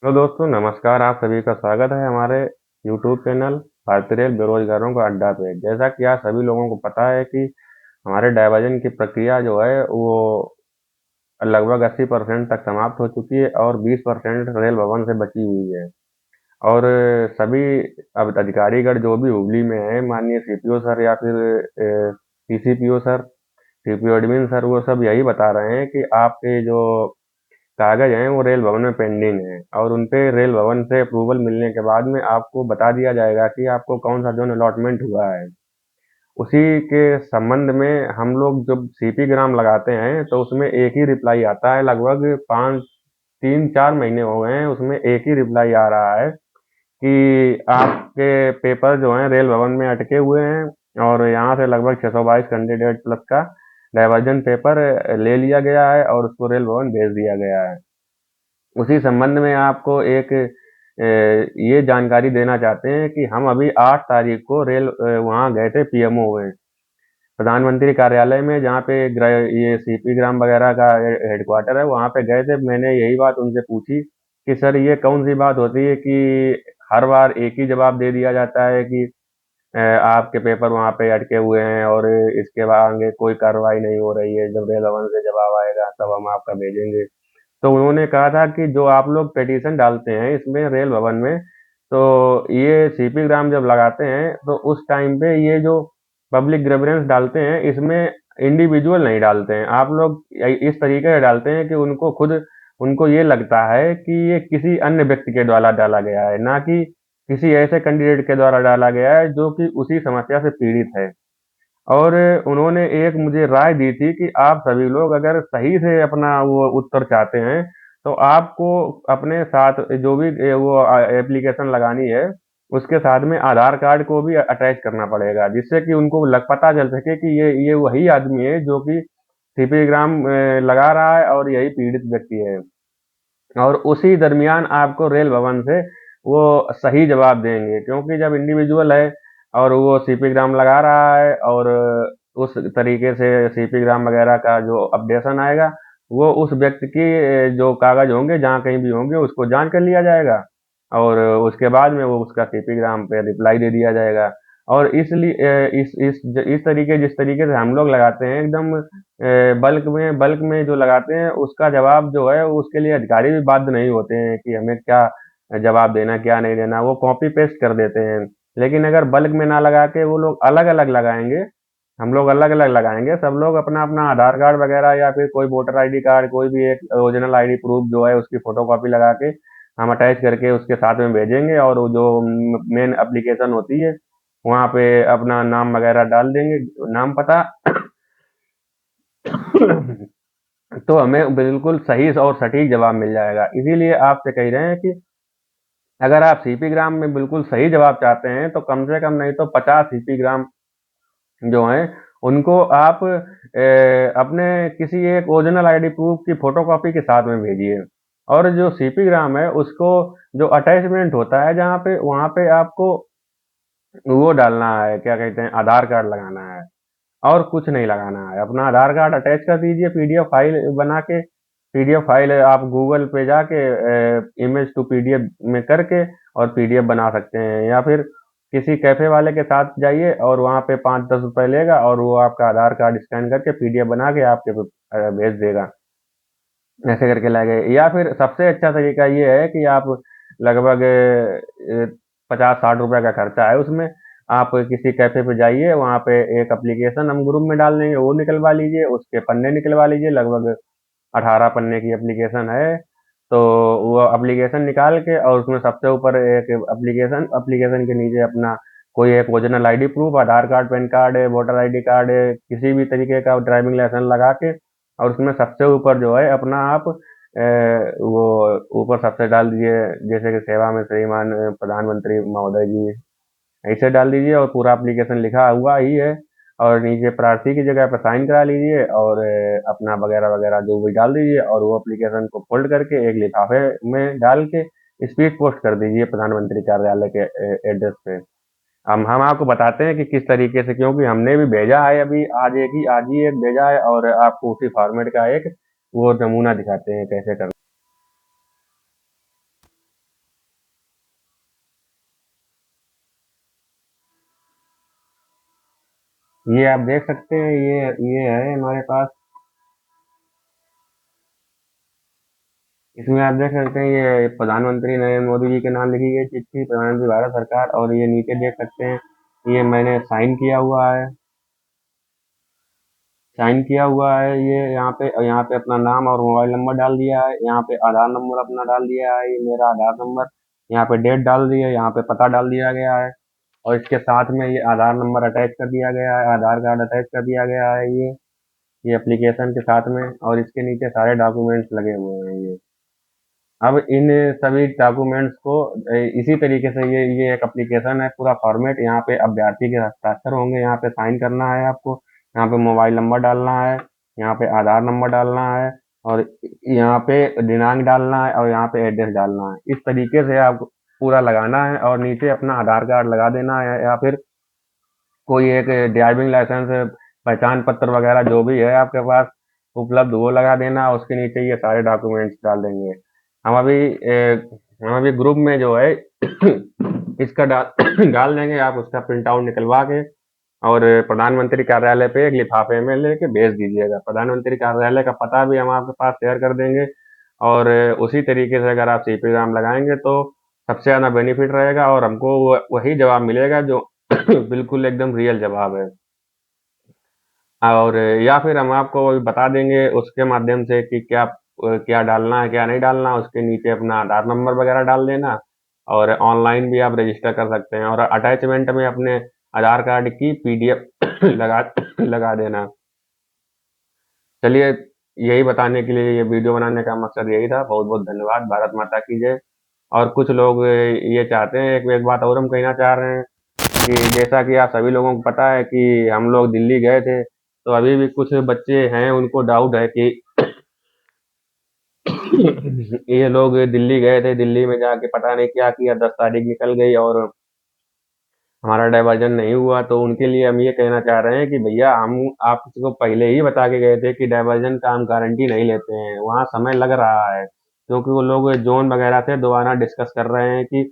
Hello दोस्तों, नमस्कार। आप सभी का स्वागत है हमारे यूट्यूब चैनल भारतीय रेल बेरोजगारों का अड्डा पे। जैसा कि आप सभी लोगों को पता है कि हमारे डाइवर्जन की प्रक्रिया जो है वो लगभग 80% तक समाप्त हो चुकी है और 20% रेल भवन से बची हुई है। और सभी अब अधिकारीगण जो भी हुगली में है, माननीय सीपीओ सर या फिर CCPO sir, CPO admin sir, वो सब यही बता रहे हैं कि आपके जो कागज हैं वो रेल भवन में पेंडिंग है और उनपे रेल भवन से अप्रूवल मिलने के बाद में आपको बता दिया जाएगा कि आपको कौन सा जोन अलॉटमेंट हुआ है। उसी के संबंध में हम लोग जब सीपी ग्राम लगाते हैं तो उसमें एक ही रिप्लाई आता है। लगभग 3-4 महीने हो गए हैं, उसमें एक ही रिप्लाई आ रहा है कि आपके पेपर जो हैं रेल भवन में अटके हुए हैं और यहाँ से लगभग 622 कैंडिडेट प्लस का डाइवर्जन पेपर ले लिया गया है और उसको रेल भवन भेज दिया गया है। उसी संबंध में आपको एक ये जानकारी देना चाहते हैं कि हम अभी 8 तारीख को वहाँ गए थे पीएमओ में, प्रधानमंत्री कार्यालय में, जहाँ पे ये सीपी ग्राम वगैरह का हेडक्वार्टर है, वहाँ पे गए थे। मैंने यही बात उनसे पूछी कि सर ये कौन सी बात होती है कि हर बार एक ही जवाब दे दिया जाता है कि आपके पेपर वहाँ पे अटके हुए हैं और इसके बाद आगे कोई कार्रवाई नहीं हो रही है, जब रेल भवन से जवाब आएगा तब हम आपका भेजेंगे। तो उन्होंने कहा था कि जो आप लोग पिटीशन डालते हैं इसमें रेल भवन में, तो ये सीपी ग्राम जब लगाते हैं तो उस टाइम पे ये जो पब्लिक ग्रीवेंस डालते हैं इसमें इंडिविजुअल नहीं डालते हैं। आप लोग इस तरीके से डालते हैं कि उनको ये लगता है कि ये किसी अन्य व्यक्ति के द्वारा डाला गया है, ना कि किसी ऐसे कैंडिडेट के द्वारा डाला गया है जो कि उसी समस्या से पीड़ित है। और उन्होंने एक मुझे राय दी थी कि आप सभी लोग अगर सही से अपना वो उत्तर चाहते हैं तो आपको अपने साथ जो भी वो एप्लीकेशन लगानी है उसके साथ में आधार कार्ड को भी अटैच करना पड़ेगा, जिससे कि उनको लग पता चल सके कि ये वही आदमी है जो कि सीपी ग्राम लगा रहा है और यही पीड़ित व्यक्ति है। और उसी दरमियान आपको रेल भवन से वो सही जवाब देंगे, क्योंकि जब इंडिविजुअल है और वो सीपी ग्राम लगा रहा है और उस तरीके से सीपी ग्राम वगैरह का जो अपडेशन आएगा वो उस व्यक्ति की जो कागज होंगे जहाँ कहीं भी होंगे उसको जांच कर लिया जाएगा और उसके बाद में वो उसका सीपी ग्राम पे रिप्लाई दे दिया जाएगा। और इसलिए इस तरीके जिस तरीके से हम लोग लगाते हैं एकदम बल्क में जो लगाते हैं उसका जवाब जो है उसके लिए अधिकारी भी बाध्य नहीं होते हैं कि हमें क्या जवाब देना क्या नहीं देना, वो कॉपी पेस्ट कर देते हैं। लेकिन अगर बल्क में ना लगा के वो लोग अलग अलग लगाएंगे, हम लोग अलग अलग लगाएंगे, सब लोग अपना अपना आधार कार्ड वगैरह या फिर कोई वोटर आईडी कार्ड, कोई भी एक ओरिजिनल आईडी प्रूफ जो है उसकी फोटो कॉपी लगा के हम अटैच करके उसके साथ में भेजेंगे और वो जो मेन एप्लीकेशन होती है वहाँ पे अपना नाम वगैरह डाल देंगे, नाम पता। तो हमें बिल्कुल सही और सटीक जवाब मिल जाएगा। इसीलिए आपसे कह रहे हैं कि अगर आप सीपी ग्राम में बिल्कुल सही जवाब चाहते हैं तो कम से कम नहीं तो 50 सीपी ग्राम जो हैं उनको आप अपने किसी एक ओरिजिनल आईडी प्रूफ की फोटोकॉपी के साथ में भेजिए। और जो सीपी ग्राम है उसको जो अटैचमेंट होता है जहाँ पे, वहाँ पे आपको वो डालना है, क्या कहते हैं, आधार कार्ड लगाना है और कुछ नहीं लगाना है। अपना आधार कार्ड अटैच कर दीजिए पीडीएफ फाइल बना के। पीडीएफ फाइल आप गूगल पे जाके इमेज टू पीडीएफ में करके और पीडीएफ बना सकते हैं, या फिर किसी कैफे वाले के साथ जाइए और वहाँ पे 5-10 रुपए लेगा और वो आपका आधार कार्ड स्कैन करके पीडीएफ बना के आपके भेज देगा। ऐसे करके लाए गए, या फिर सबसे अच्छा तरीका ये है कि आप लगभग 50-60 रुपए का खर्चा है उसमें, आप किसी कैफे पे जाइए, वहाँ पे एक एप्लीकेशन हम ग्रुप में डाल देंगे, वो निकलवा लीजिए, उसके पन्ने निकलवा लीजिए, लगभग 18 पन्ने की एप्लीकेशन है। तो वो एप्लीकेशन निकाल के और उसमें सबसे ऊपर एक एप्लीकेशन एप्लीकेशन के नीचे अपना कोई एक original ID proof, Aadhaar card, PAN card, voter ID card, किसी भी तरीके का ड्राइविंग लाइसेंस लगा के और उसमें सबसे ऊपर जो है अपना आप वो ऊपर सबसे डाल दीजिए, जैसे कि सेवा में श्रीमान प्रधानमंत्री महोदय जी, ऐसे डाल दीजिए और पूरा एप्लीकेशन लिखा हुआ ही है। और नीचे प्रार्थी की जगह पर साइन करा लीजिए और अपना वगैरह वगैरह जो भी डाल दीजिए और वो एप्लीकेशन को फोल्ड करके एक लिफाफे में डाल के स्पीड पोस्ट कर दीजिए प्रधानमंत्री कार्यालय के एड्रेस पे। हम आपको बताते हैं कि किस तरीके से, क्योंकि हमने भी भेजा है अभी, आज ही एक भेजा है और आपको उसी फॉर्मेट का एक वो नमूना दिखाते हैं कैसे करना। ये आप देख सकते हैं, ये है हमारे पास। इसमें आप देख सकते हैं ये प्रधानमंत्री नरेंद्र मोदी जी के नाम लिखी गई चिट्ठी, प्रधानमंत्री भारत सरकार, और ये नीचे देख सकते हैं ये मैंने साइन किया हुआ है। साइन किया हुआ है ये यहाँ पे अपना नाम और मोबाइल नंबर डाल दिया है, यहाँ पे आधार नंबर अपना डाल दिया है, ये मेरा आधार नंबर, यहाँ पे डेट डाल दी है, यहाँ पे पता डाल दिया गया है, और इसके साथ में ये आधार नंबर अटैच कर दिया गया है, आधार कार्ड अटैच कर दिया गया है ये एप्लीकेशन के साथ में, और इसके नीचे सारे डॉक्यूमेंट्स लगे हुए हैं ये। अब इन सभी डॉक्यूमेंट्स को इसी तरीके से ये एक एप्लीकेशन है, पूरा फॉर्मेट यहाँ पे अभ्यर्थी के हस्ताक्षर होंगे, यहाँ पे साइन करना है आपको, यहाँ पे मोबाइल नंबर डालना है, यहाँ पे आधार नंबर डालना है, और यहाँ पे दिनांक डालना है, और यहाँ पे एड्रेस डालना है। इस तरीके से आपको पूरा लगाना है, और नीचे अपना आधार कार्ड लगा देना है, या फिर कोई एक ड्राइविंग लाइसेंस, पहचान पत्र वगैरह जो भी है आपके पास उपलब्ध वो लगा देना, उसके नीचे ये सारे डॉक्यूमेंट्स डाल देंगे। हम अभी हम अभी ग्रुप में जो है इसका डाल डाल देंगे, आप उसका प्रिंट आउट निकलवा के और प्रधानमंत्री कार्यालय पे एक लिफाफे में लेके भेज दीजिएगा। प्रधानमंत्री कार्यालय का पता भी हम आपके पास शेयर कर देंगे, और उसी तरीके से अगर आप सीपी ग्राम लगाएंगे तो सबसे ज़्यादा बेनिफिट रहेगा, और हमको वही जवाब मिलेगा जो बिल्कुल एकदम रियल जवाब है। और या फिर हम आपको बता देंगे उसके माध्यम से कि क्या डालना है क्या नहीं डालना, उसके नीचे अपना आधार नंबर वगैरह डाल देना, और ऑनलाइन भी आप रजिस्टर कर सकते हैं, और अटैचमेंट में अपने आधार कार्ड की पीडीएफ लगा लगा देना। चलिए, यही बताने के लिए ये वीडियो बनाने का मकसद यही था। बहुत बहुत धन्यवाद। भारत माता की जय। और कुछ लोग ये चाहते हैं, एक एक बात और हम कहना चाह रहे हैं कि जैसा कि आप सभी लोगों को पता है कि हम लोग दिल्ली गए थे, तो अभी भी कुछ बच्चे हैं उनको डाउट है कि ये लोग दिल्ली गए थे, दिल्ली में जाके पता नहीं क्या किया, 10 तारीख निकल गई और हमारा डाइवर्जन नहीं हुआ। तो उनके लिए हम ये कहना चाह रहे हैं कि भैया, हम आपको पहले ही बता के गए थे कि डाइवर्जन का हम गारंटी नहीं लेते हैं, वहाँ समय लग रहा है, क्योंकि वो लोग जोन वगैरह से दोबारा डिस्कस कर रहे हैं कि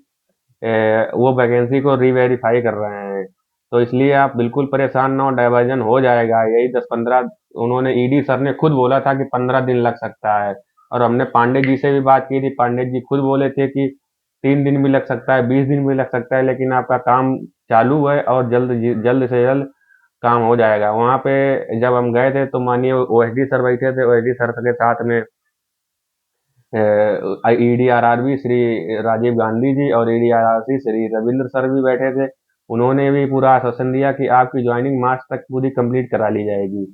वो वैकेंसी को रीवेरीफाई कर रहे हैं। तो इसलिए आप बिल्कुल परेशान ना हो, डाइवर्जन हो जाएगा, यही 10-15, उन्होंने ईडी सर ने खुद बोला था कि 15 दिन लग सकता है, और हमने पांडे जी से भी बात की थी, पांडे जी खुद बोले थे कि 3 दिन भी लग सकता है, 20 दिन भी लग सकता है, लेकिन आपका काम चालू है और जल्द से जल्द काम हो जाएगा। वहाँ पे जब हम गए थे तो माननीय ओएसडी सर बैठे थे, ओएसडी सर के साथ में ईडीआरआर श्री राजीव गांधी जी और ईडीआरआर श्री रविंद्र सर भी बैठे थे। उन्होंने भी पूरा आश्वासन दिया कि आपकी ज्वाइनिंग मार्च तक पूरी कंप्लीट करा ली जाएगी।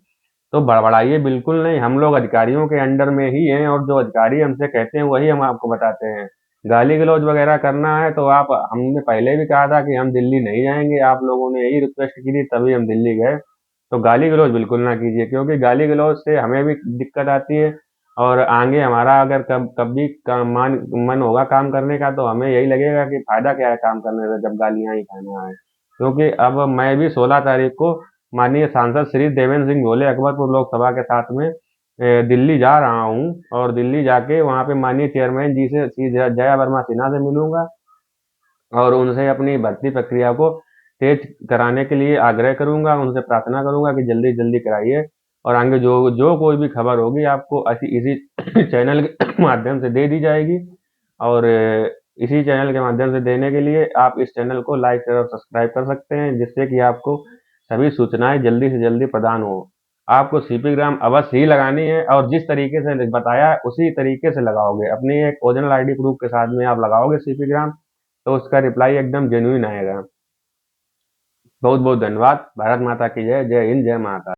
तो बड़बड़ाइए बिल्कुल नहीं, हम लोग अधिकारियों के अंडर में ही हैं, और जो अधिकारी हमसे कहते हैं वही हम आपको बताते हैं। गाली गलौज वगैरह करना है तो आप, हमने पहले भी कहा था कि हम दिल्ली नहीं जाएंगे, आप लोगों ने यही रिक्वेस्ट की थी तभी हम दिल्ली गए। तो गाली गलौज बिल्कुल ना कीजिए, क्योंकि गाली गलौज से हमें भी दिक्कत आती है, और आगे हमारा अगर कभी मन मन होगा काम करने का तो हमें यही लगेगा कि फायदा क्या है काम करने से जब गालियां ही खाना है। क्योंकि अब मैं भी 16 तारीख को माननीय सांसद श्री देवेंद्र सिंह भोले अकबरपुर लोकसभा के साथ में दिल्ली जा रहा हूँ, और दिल्ली जाके वहाँ पे माननीय चेयरमैन जी से, श्री जया वर्मा सिन्हा से मिलूंगा, और उनसे अपनी भर्ती प्रक्रिया को तेज कराने के लिए आग्रह करूंगा, उनसे प्रार्थना करूंगा कि जल्दी जल्दी कराइए, और आगे जो जो कोई भी खबर होगी आपको इसी चैनल के माध्यम से दे दी जाएगी। और इसी चैनल के माध्यम से देने के लिए आप इस चैनल को लाइक शेयर और सब्सक्राइब कर सकते हैं, जिससे कि आपको सभी सूचनाएं जल्दी से जल्दी प्रदान हो। आपको सीपी ग्राम अवश्य ही लगानी है, और जिस तरीके से बताया है उसी तरीके से लगाओगे, अपनी एक ओरिजिनल आईडी प्रूफ के साथ में आप लगाओगे सीपी ग्राम, तो उसका रिप्लाई एकदम जेन्युइन आएगा। बहुत बहुत धन्यवाद। भारत माता की जय। जय हिंद, जय माता।